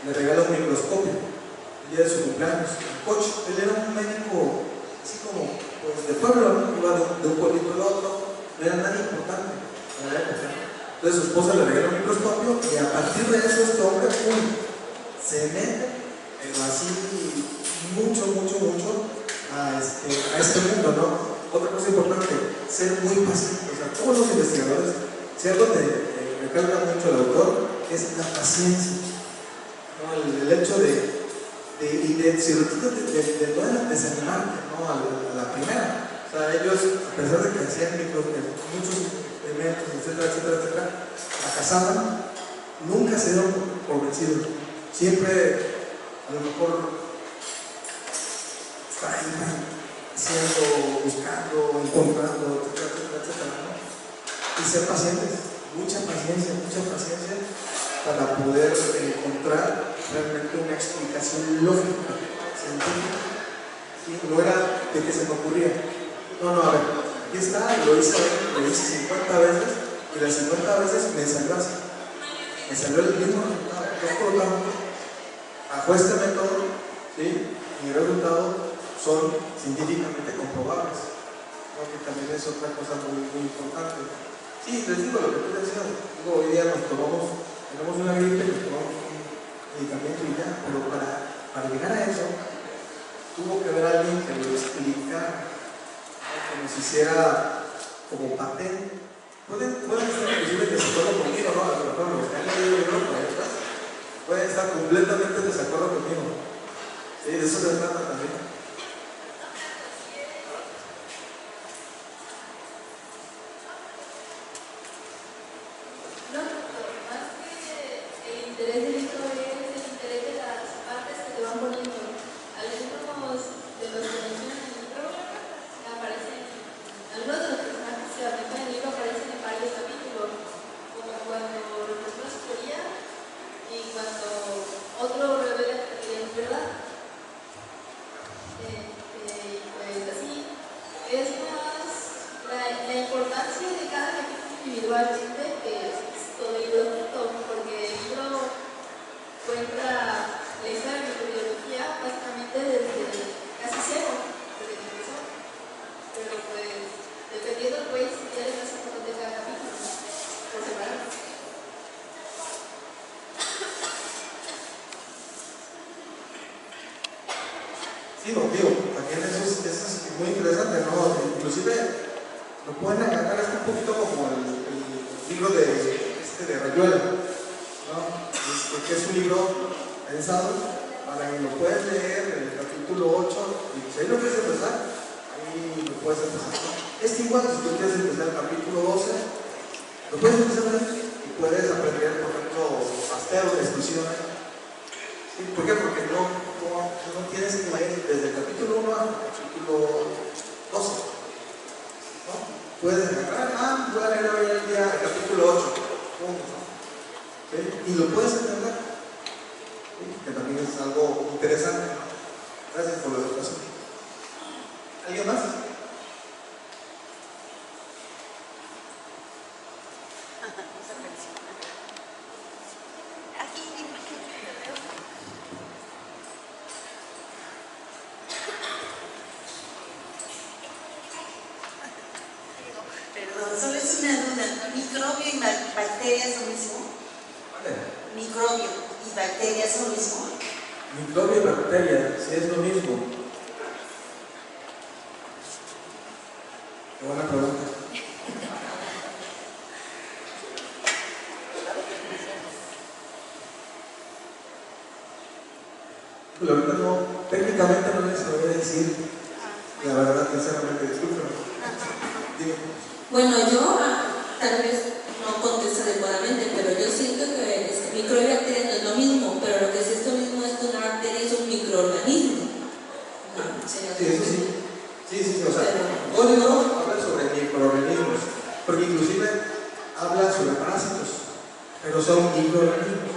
le regala un microscopio el día de su cumpleaños, un coche. Él era un médico así como pues, de pueblo, ¿no? Iba de un pueblito al otro, no era nadie importante en la época. Entonces su esposa le regala un microscopio y a partir de eso este hombre se mete, pero así mucho a este mundo, ¿no? Otra cosa importante, ser muy paciente. O sea, todos los investigadores, si algo te recalca mucho el autor, es la paciencia, ¿no? El hecho de no desanimarte, ¿no? A la primera. O sea, ellos, a pesar de que hacían muchos experimentos, etcétera, fracasaban, nunca se dieron por vencidos. Siempre, a lo mejor, estar ahí haciendo, buscando, encontrando, etcétera, ¿no? Y ser pacientes, mucha paciencia para poder encontrar realmente una explicación lógica, científica. ¿Sí? No era de que se me ocurría. No, a ver, aquí está, lo hice 50 veces y las 50 veces me salió así. Me salió el mismo resultado. Por lo tanto, bajo este método, ¿sí? Mi resultado son científicamente comprobables, ¿no? Que también es otra cosa muy importante. Sí, les digo lo que tú decías. Hoy día tenemos una gripe, nos tomamos un medicamento y ya, pero para llegar a eso, tuvo que haber alguien que lo explicara, ¿no? Que nos hiciera como patente. Pueden estar inclusive en desacuerdo conmigo, ¿no? A lo mejor los que han leído el libro, pueden estar completamente en desacuerdo conmigo. Sí, de eso se trata también. También eso es muy interesante, ¿no? Inclusive lo pueden agarrar, es un poquito como el libro de Rayuela, ¿no? Que es un libro pensado para que lo puedas leer, el capítulo 8, y si ahí lo quieres empezar, ahí lo puedes empezar, ¿no? Es igual, si tú quieres empezar el capítulo 12, lo puedes empezar ahí y puedes aprender, por ejemplo, Pasteur exclusivamente. ¿Sí? ¿Por qué? Porque no tienes que ir desde el capítulo 1 al capítulo 12, ¿no? Puedes agarrar, voy a leer hoy el día el capítulo 8, ¿sí? Y lo puedes entender, ¿sí? Que también es algo interesante. Gracias por la educación. ¿Alguien más? Solo es una duda, ¿microbio y bacteria es lo mismo? ¿Vale? ¿Microbio y bacteria es lo mismo? Microbio y bacteria, sí es lo mismo. Qué buena pregunta. Pues ahorita no, técnicamente no les sabría decir, la verdad, sinceramente, discúlpenme. Dime. Bueno, yo tal vez no contesto adecuadamente, pero yo siento que microbio y bacteria no es lo mismo, pero lo que sí es lo mismo es que una bacteria es un microorganismo. Sí, eso sí. Sí, o sea, código, a ver sobre microorganismos, porque inclusive habla sobre parásitos, pero son microorganismos,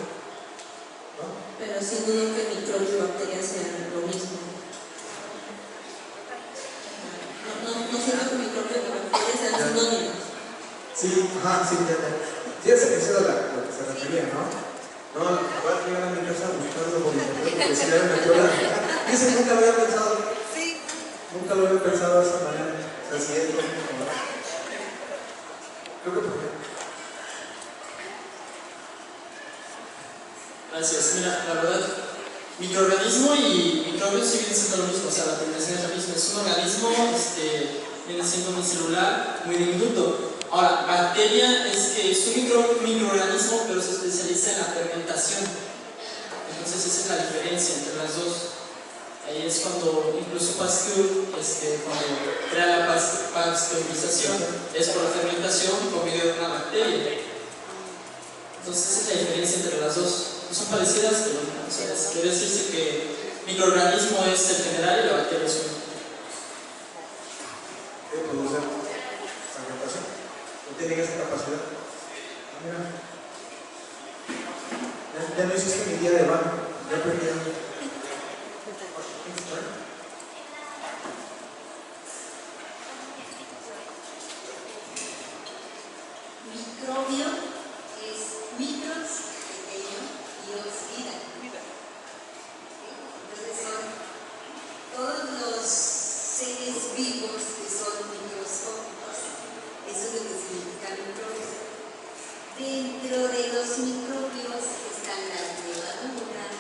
¿no? Pero sí dudo que microbios y bacterias sean lo mismo. No siento que microbios y bacterias sean sinónimos. Sí, ajá, sí, ya. Sí, eso era lo que se refería, ¿no? No, voy a llegar a mi casa a buscarlo por internet, porque si ya me acuerdo. Ese nunca lo había pensado. Sí. Nunca lo había pensado de esa manera. O sea, si es lo mismo, ¿no? Creo que por ejemplo. Gracias. Mira, la verdad, microorganismo y microbios siguen siendo lo mismo, o sea, la terminación es la misma. Es un organismo, viene siendo unicelular, muy diminuto. Ahora, bacteria es que es un microorganismo, pero se especializa en la fermentación. Entonces, esa es la diferencia entre las dos. Ahí es cuando incluso Pasteur, cuando crea la pasteurización, es por la fermentación por medio de una bacteria. Entonces, esa es la diferencia entre las dos. Son parecidas, pero no. O sea, quiere decirse que microorganismo es el general y la bacteria es un. ¿Qué produce fermentación? No tienen esa capacidad. Ah, mira. Ya no hiciste mi día de baño. Ya aprendí algo. Microbio es micros, pequeño, y os vida. Entonces son todos los seres vivos que son microscópicos. Eso es lo que significa microbio. Dentro de los microbios están las levaduras,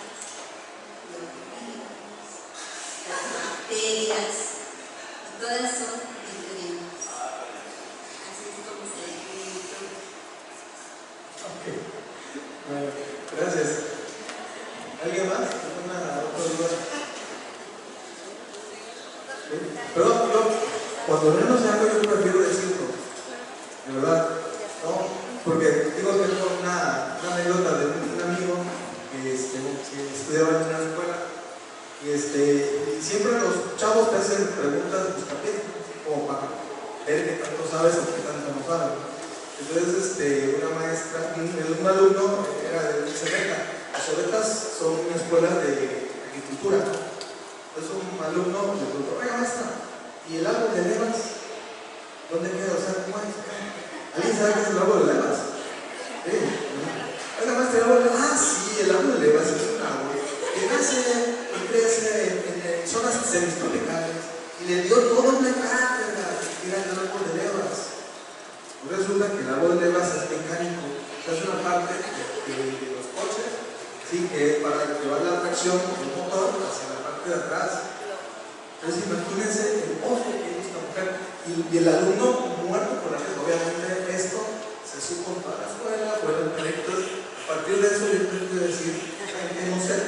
los virus, las bacterias, y todas son diferentes. Así es como se define microbio. Ok. Bueno, gracias. ¿Alguien más? ¿Alguna otra duda? ¿Sí? Perdón, yo, cuando menos algo yo prefiero decirlo. De verdad. ¿No? Porque digo que tengo una anécdota de un amigo que estudiaba en una escuela y siempre los chavos te hacen preguntas pues, también, como para ver qué tanto sabes o qué tanto no sabes. Entonces una maestra, un alumno era de Cebeta. Las Cebetas son una escuela de agricultura, ¿no? Entonces un alumno le preguntó, oiga maestra, ¿y el árbol de levas? ¿Dónde queda? O sea, ¿cómo es? ¿Alguien sabe qué es el árbol de levas? Sí. Oiga maestra, el árbol de levas. Ah, sí, el árbol de levas es un árbol que nace y crece en zonas semistropicales y le dio toda una cátedra que era el árbol de levas. Resulta que el árbol de levas es mecánico, es una parte de los coches, ¿sí? Que es para llevar la tracción del motor hacia la parte de atrás. Entonces imagínense el ojo que tiene esta mujer y el alumno muerto por la risa. Obviamente esto se supo en toda la escuela, fueron proyectos. A partir de eso yo tengo que decir, no sé,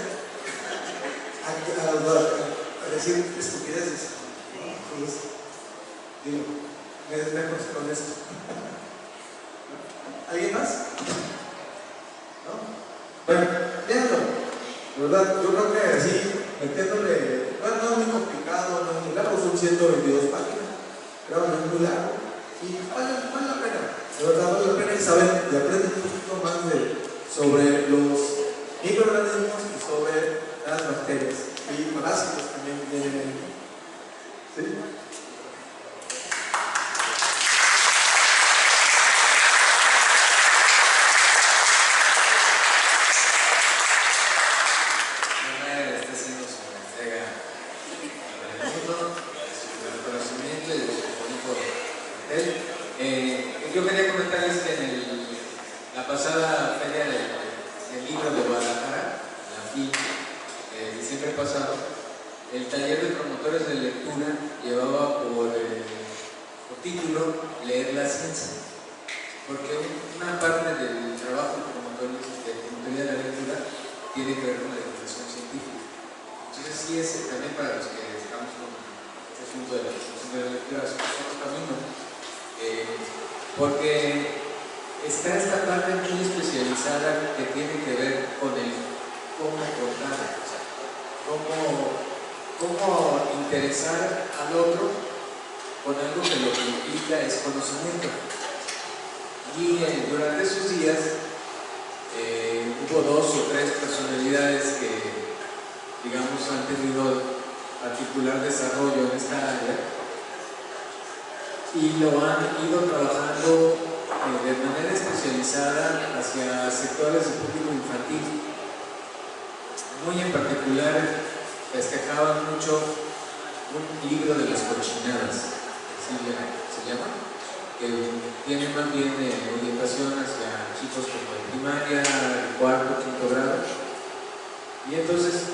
a decir estupideces. Entonces, digo, mejor con esto. ¿Alguien más? ¿No? Bueno, léanlo. De verdad, yo creo que así, metiéndole, bueno, no es muy complicado, no es muy largo, son 122 páginas, pero no es muy largo. Y vale la pena, de verdad vale la pena y saben, y aprenden un poquito más sobre los microorganismos y sobre las bacterias. Y parásitos también vienen ahí. ¿Sí? Yo quería comentarles que en la pasada feria del libro de Guadalajara, la FIL, diciembre pasado, el taller de promotores de lectura llevaba por título Leer la ciencia, porque una parte del trabajo de promotores de promotoría de la lectura tiene que ver con la divulgación científica. Entonces sí es también para los que estamos con este asunto de la lectura, son otros caminos. Porque está esta parte muy especializada que tiene que ver con el cómo contar, o sea, cómo interesar al otro con algo que lo que implica es conocimiento. Y durante esos días hubo 2 o 3 personalidades que, digamos, han tenido particular desarrollo en esta área y lo han ido trabajando de manera especializada hacia sectores del público infantil. Muy en particular festejaban mucho un libro de las cochinadas, así se llama, que tiene más bien orientación hacia chicos como de primaria, 4º, 5º grado. Y entonces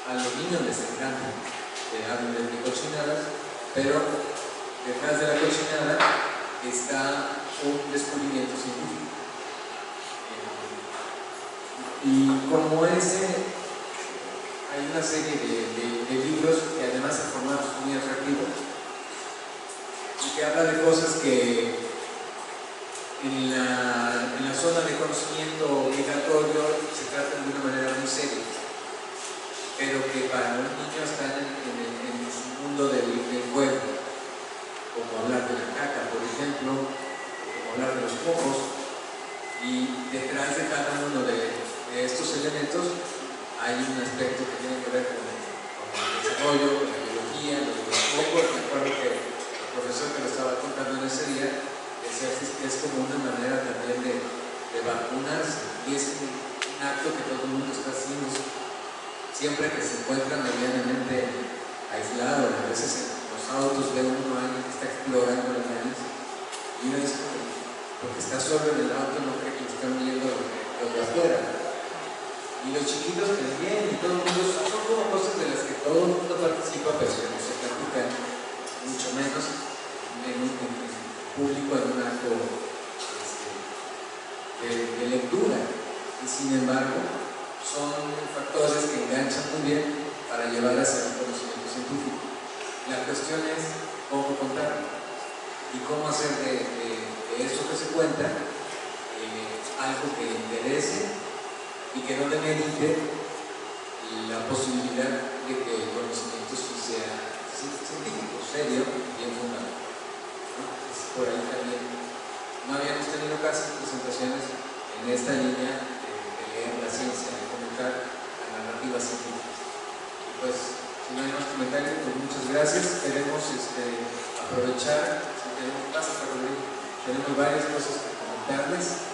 a los niños les encanta que hablen de cochinadas, pero detrás de la cochinada está un descubrimiento científico. Y como ese, hay una serie de libros que además en formatos muy atractivos y que habla de cosas que en la zona de conocimiento obligatorio se tratan de una manera muy seria, pero que para un niño están en su mundo del juego, como hablar de la caca, por ejemplo, como hablar de los mocos, y detrás de cada uno de estos elementos hay un aspecto que tiene que ver con el desarrollo, con la biología, los mocos. Me acuerdo que el profesor que lo estaba contando en ese día decía que es como una manera también de vacunarse, y es un acto que todo el mundo está haciendo siempre que se encuentra medianamente aislado. A veces en los autos ve uno a alguien que está explorando la nariz y uno dice, porque está solo en el auto, no cree que lo están viendo los de afuera. Y los chiquitos que ven y todo el mundo, son como cosas de las que todo el mundo participa, pero que no se practican, mucho menos en un público, en un acto de lectura. Y sin embargo, son factores que enganchan muy bien para llevar hacia el conocimiento científico. La cuestión es cómo contar y cómo hacer de eso que se cuenta algo que interese y que no demerite la posibilidad de que el conocimiento sí sea científico, serio, bien fundado, ¿no? Por ahí también no habíamos tenido casi presentaciones en esta línea de leer la ciencia, de comentar la narrativa científica. Y pues, si no hay más comentarios, pues muchas gracias. Queremos aprovechar, si tenemos varias cosas que comentarles.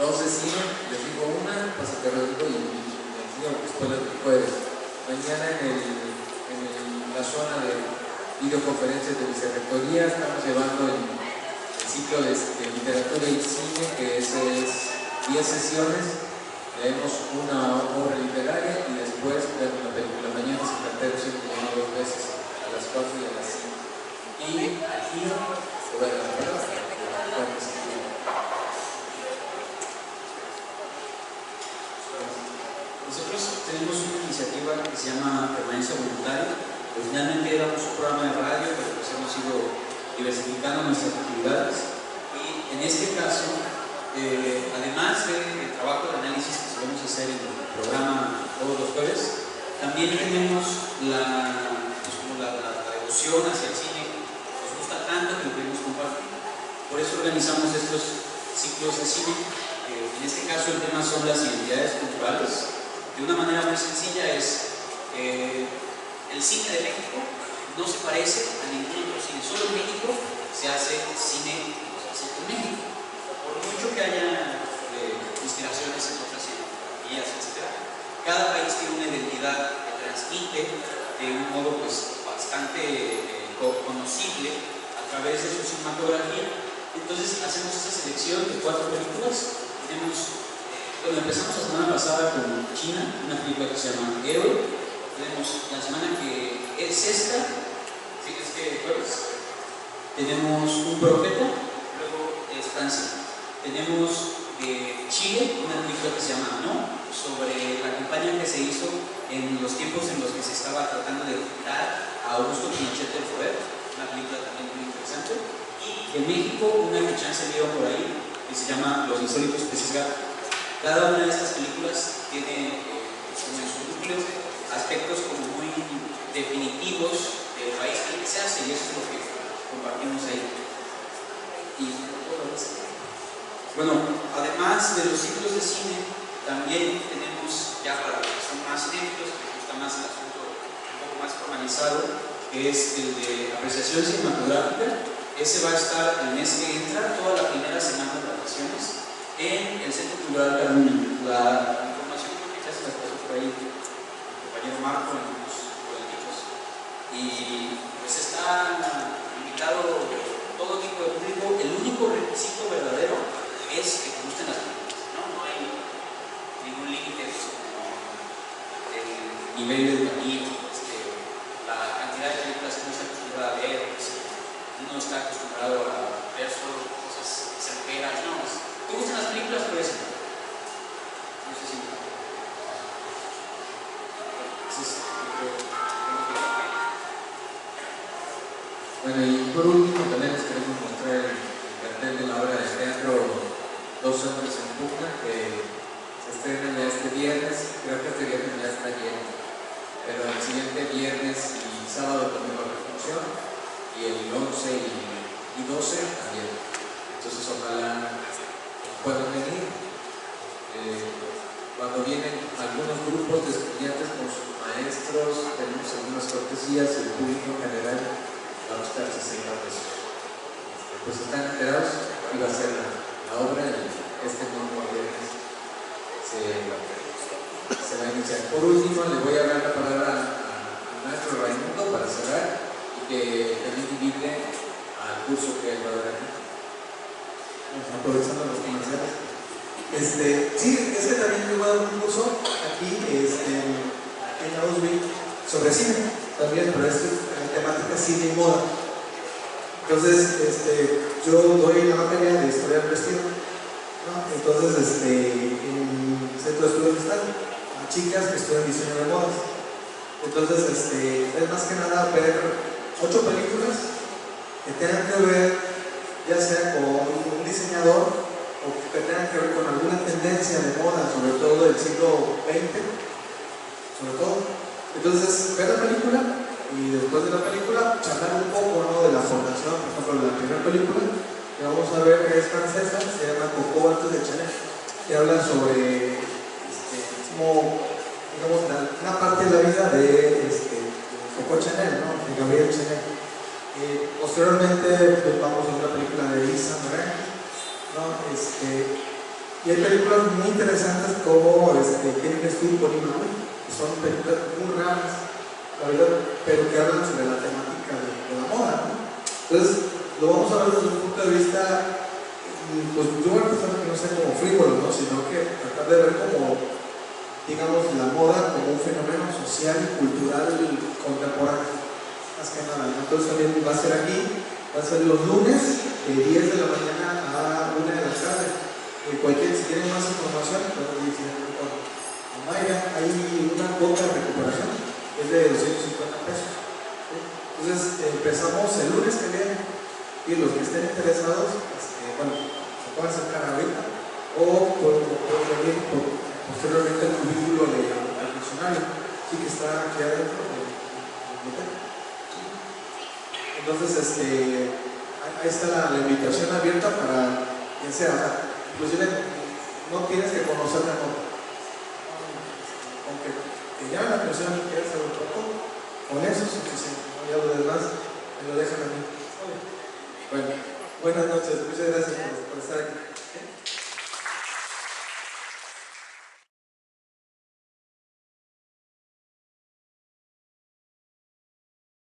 2 de cine, les digo una, pásate Rodrigo y les digo después del jueves. Mañana en la zona de videoconferencias de vicerrectoría estamos llevando el ciclo de literatura y cine, que es 10 sesiones. Leemos una obra literaria y después vemos la película. Mañana se cartero siempre llama 2 veces, a las 4 y a las 5. Y aquí se va a dar la palabra. Nosotros tenemos una iniciativa que se llama Permanencia Voluntaria. Originalmente éramos un programa de radio, pero pues hemos ido diversificando nuestras actividades. Y en este caso, además del trabajo de análisis que solemos hacer en el programa todos los jueves, también tenemos la devoción hacia el cine. Nos gusta tanto que lo queremos compartir. Por eso organizamos estos ciclos de cine. En este caso el tema son las identidades culturales. De una manera muy sencilla es el cine de México no se parece a ningún otro cine. Solo en México se hace cine en México. Por mucho que haya inspiraciones en otras cinematografías, etc., cada país tiene una identidad que transmite de un modo pues bastante conocible a través de su cinematografía. Entonces hacemos esta selección de 4 películas. Empezamos la semana pasada con China, una película que se llama Héroe. Tenemos la semana que es esta, ¿sí? Es que jueves. Tenemos Un Profeta, luego es Francia. Tenemos Chile, una película que se llama No, sobre la campaña que se hizo en los tiempos en los que se estaba tratando de quitar a Augusto Pinochet del poder, una película también muy interesante. Y en México, una que chance vieron por ahí, que se llama Los Insólitos Peces Gato. Cada una de estas películas tiene como en su núcleo aspectos como muy definitivos del país en el que se hace, y eso es lo que compartimos ahí. Bueno, además de los ciclos de cine, también tenemos, ya para los que son más cinéfilos, que gusta más el asunto un poco más formalizado, que es el de apreciación cinematográfica. Ese va a estar el mes que entra, toda la primera semana de vacaciones, en el Centro Cultural Carmina. La información creo que ya se las pasó por ahí el compañero Marco en unos boleticos. Y pues está invitado todo tipo de público. El único requisito verdadero es que te gusten las películas, ¿no? No hay ningún límite como el nivel educativo, la cantidad de películas que uno está acostumbrado a ver, uno está acostumbrado a ver solo cosas certeras, no, te gustan las películas, por eso. No sé si bueno, y por último también les queremos mostrar el cartel de la obra de teatro Dos hombres en pugna, que se estrena ya este viernes. Creo que este viernes ya está lleno, pero el siguiente viernes y sábado también va a haber función, y el 11 y 12 también. Entonces ojalá puedan venir. Cuando vienen algunos grupos de estudiantes con sus maestros, tenemos algunas cortesías, y el público en general va a costar 60 pesos. Pues están enterados y va a ser la obra, y este mismo viernes se va a iniciar. Por último, le voy a dar la palabra al maestro Raimundo para cerrar, y que también invite al curso que él va a dar aquí. Aprovechando los comerciales. Sí, es que también yo voy a dar un curso aquí en Ausby sobre cine también, pero es temática cine y moda. Entonces, yo doy la materia de historia del vestido, ¿no? Entonces, en el centro de estudios están a chicas que estudian diseño de modas. Entonces, es más que nada ver 8 películas que tengan que ver ya sea con un diseñador o que tengan que ver con alguna tendencia de moda, sobre todo del siglo XX, sobre todo. Entonces, ver la película y después de la película charlar un poco, ¿no?, de la formación. Por ejemplo, la primera película que vamos a ver, que es francesa, se llama Coco antes de Chanel, que habla sobre como, digamos, una parte de la vida de Coco Chanel, ¿no?, de Gabriel Chanel. Posteriormente pues, vamos a una película de Yves Saint Laurent, ¿no? Y hay películas muy interesantes como ¿Quién eres tú? Con Ibra, que son películas muy raras, la verdad, pero que hablan sobre la temática de la moda, ¿no? Entonces lo vamos a ver desde un punto de vista, pues yo voy a pensar que no sea como frívolo, ¿no?, sino que tratar de ver como, digamos, la moda como un fenómeno social y cultural contemporáneo, más que nada, ¿no? Entonces también va a ser aquí, va a ser los lunes de 10 de la mañana a 1 de la tarde. Si tienen más información, pueden decir con Mayra, hay una cuota de recuperación, es de 250 pesos. ¿Sí? Entonces empezamos el lunes que viene, y los que estén interesados, bueno, se pueden acercar ahorita o pueden venir posteriormente el cubículo del diccionario, sí, que está aquí adentro del biblioteca. Entonces, ahí está la invitación abierta para quien sea. O sea, inclusive no tienes que conocer la nota. Aunque te llame la atención y quieras saber un poco, con eso es suficiente. ¿No? Ya lo demás me lo dejan a mí. Bueno, buenas noches. Muchas gracias por estar aquí.